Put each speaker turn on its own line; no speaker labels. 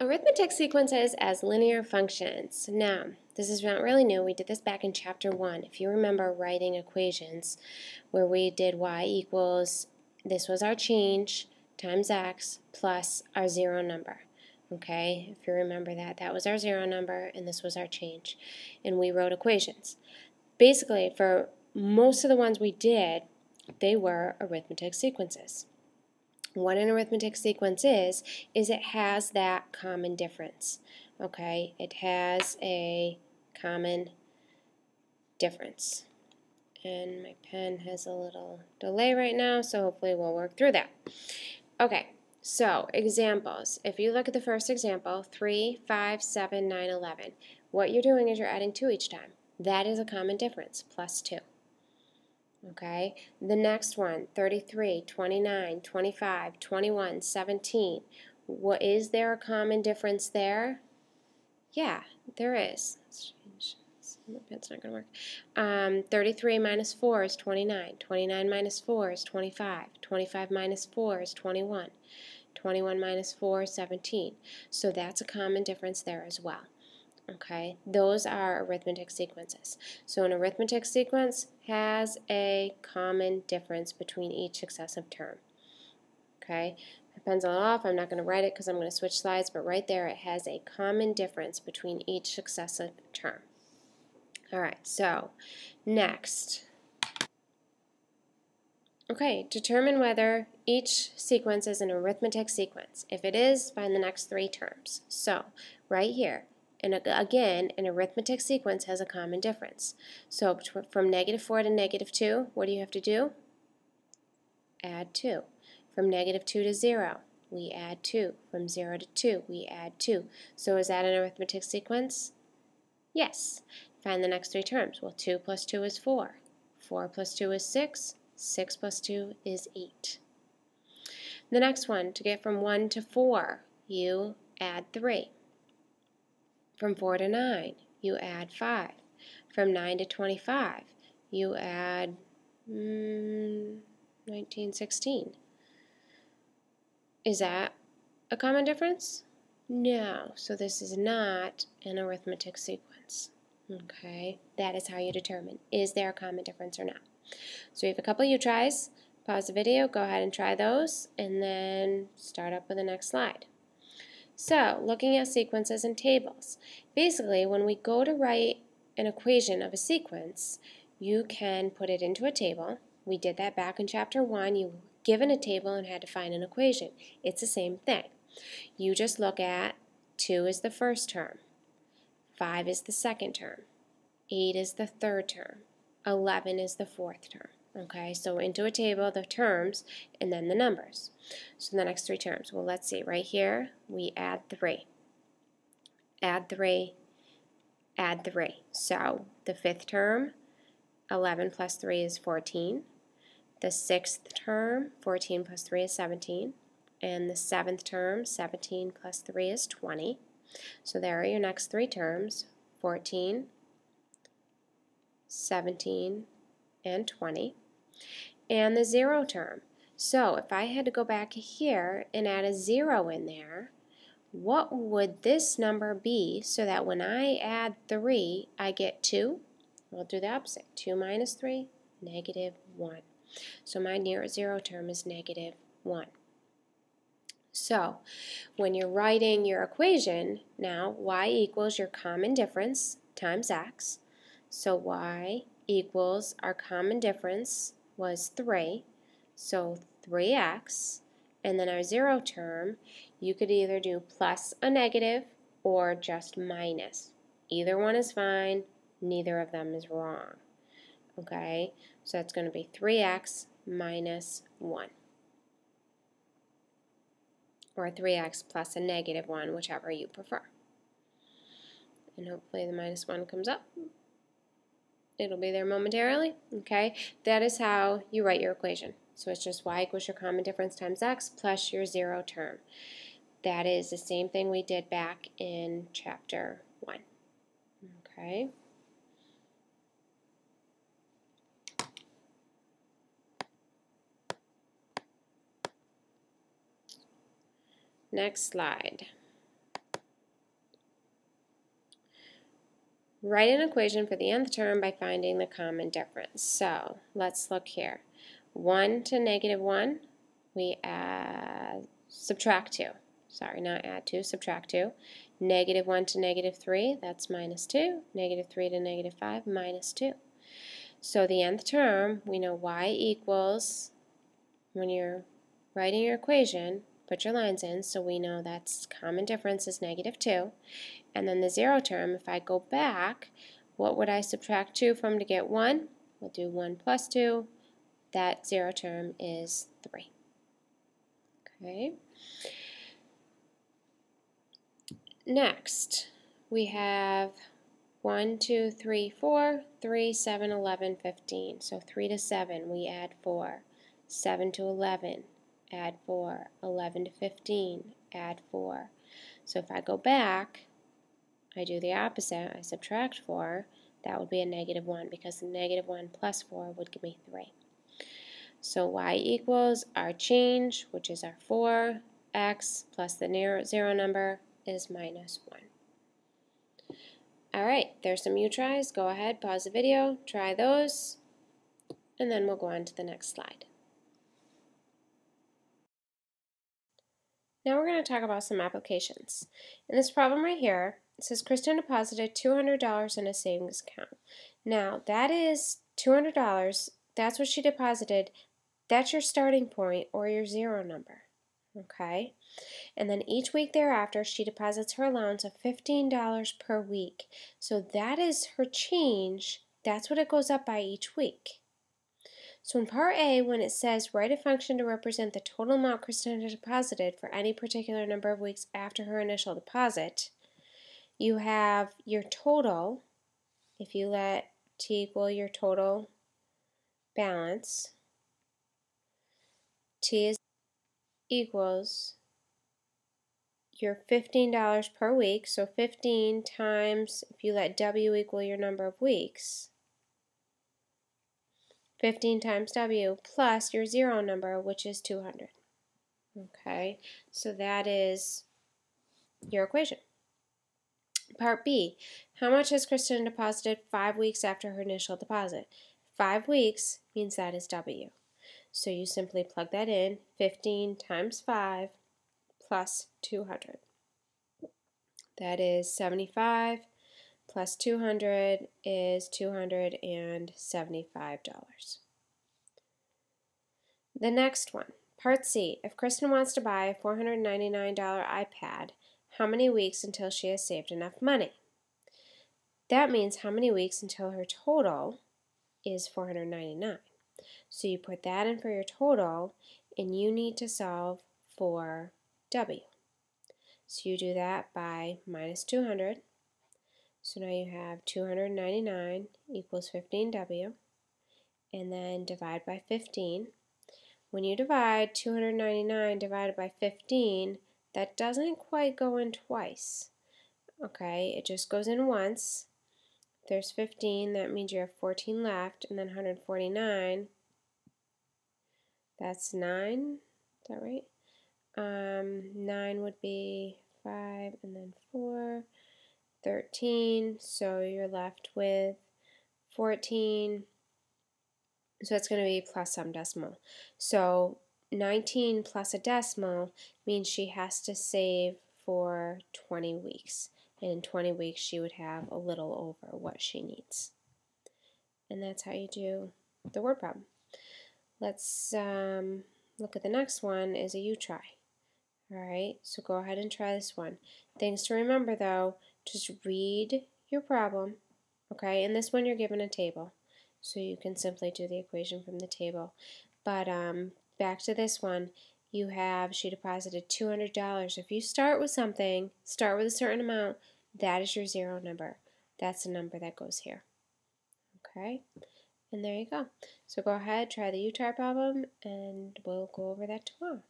Arithmetic sequences as linear functions. Now, this is not really new. We did this back in chapter 1. If you remember writing equations where we did y equals, this was our change, times x plus our zero number. Okay, if you remember that, that was our zero number and this was our change. And we wrote equations. Basically, for most of the ones we did, they were arithmetic sequences. What an arithmetic sequence is it has that common difference. Okay, it has a common difference. And my pen has a little delay right now, so hopefully we'll work through that. Okay, so examples. If you look at the first example, 3, 5, 7, 9, 11. What you're doing is you're adding 2 each time. That is a common difference, plus 2. Okay, the next one, 33, 29, 25, 21, 17. What is there a common difference there? Yeah, there is. Let's change. My pen's not going to work. 33 minus 4 is 29. 29 minus 4 is 25. 25 minus 4 is 21. 21 minus 4 is 17. So that's a common difference there as well. Okay, those are arithmetic sequences. So an arithmetic sequence has a common difference between each successive term. Okay, my pen's a little off. I'm not going to write it because I'm going to switch slides, but right there it has a common difference between each successive term. All right, so next. Okay, determine whether each sequence is an arithmetic sequence. If it is, find the next 3 terms. So right here. And again, an arithmetic sequence has a common difference. So from -4 to -2, what do you have to do? Add 2. From -2 to 0, we add 2. From 0 to 2, we add 2. So is that an arithmetic sequence? Yes. Find the next 3 terms. Well, 2 plus 2 is 4. 4 plus 2 is 6. 6 plus 2 is 8. The next one, to get from 1 to 4, you add 3. From 4 to 9, you add 5. From 9 to 25, you add 19, 16. Is that a common difference? No, so this is not an arithmetic sequence. Okay, that is how you determine, is there a common difference or not? So you have a couple U-tries. Pause the video, go ahead and try those, and then start up with the next slide. So, looking at sequences and tables. Basically, when we go to write an equation of a sequence, you can put it into a table. We did that back in chapter 1. You were given a table and had to find an equation. It's the same thing. You just look at 2 is the first term, 5 is the second term, 8 is the third term, 11 is the fourth term. Okay, so into a table, the terms, and then the numbers. So the next 3 terms. Well, let's see. Right here, we add 3. Add 3. Add 3. So the 5th term, 11 plus 3 is 14. The 6th term, 14 plus 3 is 17. And the 7th term, 17 plus 3 is 20. So there are your next 3 terms, 14, 17, and 20. And the 0 term. So if I had to go back here and add a 0 in there, what would this number be so that when I add 3, I get 2? We'll do the opposite. 2 minus 3, -1. So my near 0 term is -1. So when you're writing your equation, now y equals your common difference times x. So y equals our common difference was 3, so 3x, and then our 0 term, you could either do plus a negative or just minus. Either one is fine, neither of them is wrong. Okay, so that's going to be 3x minus 1. Or 3x plus a -1, whichever you prefer. And hopefully the -1 comes up. It'll be there momentarily. Okay, that is how you write your equation. So it's just y equals your common difference times x plus your 0 term. That is the same thing we did back in chapter 1. Okay. Next slide. Write an equation for the nth term by finding the common difference. So let's look here. 1 to negative 1, we subtract 2. Sorry, not add 2, subtract 2. Negative 1 to negative 3, that's minus 2. Negative 3 to negative 5, minus 2. So the nth term, we know y equals, when you're writing your equation, put your lines in, so we know that's common difference is negative 2. And then the 0 term, if I go back, what would I subtract 2 from to get 1? We'll do 1 plus 2. That 0 term is 3. Okay. Next, we have 1, 2, 3, 4, 3, 7, 11, 15. So 3 to 7, we add 4. 7 to 11, add 4. 11 to 15, add 4. So if I go back, I do the opposite. I subtract 4. That would be a negative 1 because negative 1 plus 4 would give me 3. So y equals our change, which is our 4, x plus the 0 number is minus 1. Alright, there's some U-tries. Go ahead, pause the video, try those, and then we'll go on to the next slide. Now we're going to talk about some applications. In this problem right here, it says Kristen deposited $200 in a savings account. Now that is $200, that's what she deposited, that's your starting point or your 0 number. Okay? And then each week thereafter she deposits her allowance of $15 per week. So that is her change, that's what it goes up by each week. So in part A, when it says write a function to represent the total amount Kristen has deposited for any particular number of weeks after her initial deposit, you have your total, if you let t equal your total balance, t is equals your $15 per week, so 15 times, if you let w equal your number of weeks, 15 times w plus your 0 number, which is 200. Okay, so that is your equation. Part B, how much has Kristen deposited 5 weeks after her initial deposit? 5 weeks means that is w. So you simply plug that in, 15 times 5 plus 200. That is 75 plus 200 is $275. The next one, Part C. If Kristen wants to buy a $499 iPad, how many weeks until she has saved enough money? That means how many weeks until her total is $499. So you put that in for your total, and you need to solve for W. So you do that by minus 200. So now you have 299 equals 15W, and then divide by 15. When you divide 299 divided by 15, that doesn't quite go in twice. Okay, it just goes in once. If there's 15, that means you have 14 left, and then 149, that's 9. Is that right? 9 would be 5, and then 4, 13, so you're left with 14. So it's going to be plus some decimal. So 19 plus a decimal means she has to save for 20 weeks. And in 20 weeks she would have a little over what she needs. And that's how you do the word problem. Let's look at the next one is a U-try. Alright, so go ahead and try this one. Things to remember though, just read your problem. Okay, in this one you're given a table. So you can simply do the equation from the table. But back to this one, you have, she deposited $200. If you start with something, start with a certain amount, that is your 0 number. That's the number that goes here. Okay, and there you go. So go ahead, try the U-try problem, and we'll go over that tomorrow.